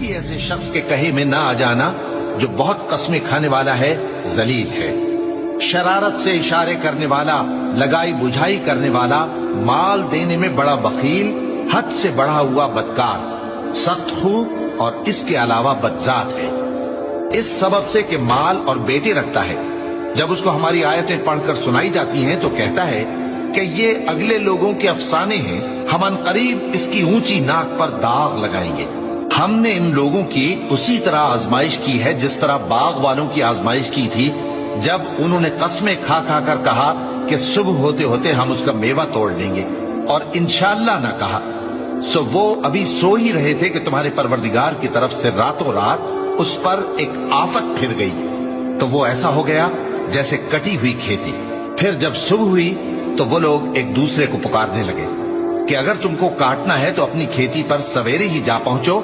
किसी ऐसे शख्स के कहे में ना आ जाना जो बहुत कस्में खाने वाला है, जलील है। शरारत से इशारे करने वाला, लगाई बुझाई करने वाला, माल देने में बड़ा बखील, हद से बढ़ा हुआ बदकार, सख्त खू और इसके अलावा बदजात है। इस सबब से कि माल और बेटे रखता है, जब उसको हमारी आयतें पढ़कर सुनाई जाती हैं तो कहता है कि ये अगले लोगों के अफसाने हैं, हम अनकरीब इसकी ऊंची नाक पर दाग लगाएंगे। हमने इन लोगों की उसी तरह आजमाइश की है जिस तरह बाग वालों की आजमाइश की थी, जब उन्होंने कस्में खा खा कर कहा कि सुबह होते होते हम उसका मेवा तोड़ लेंगे और इंशाअल्लाह न कहा। सो वो अभी सो ही रहे थे कि तुम्हारे परवरदिगार की तरफ से रातों रात उस पर एक आफत फिर गई, तो वो ऐसा हो गया जैसे कटी हुई खेती। फिर जब सुबह हुई तो वो लोग एक दूसरे को पुकारने लगे कि अगर तुमको काटना है तो अपनी खेती पर सवेरे ही जा पहुंचो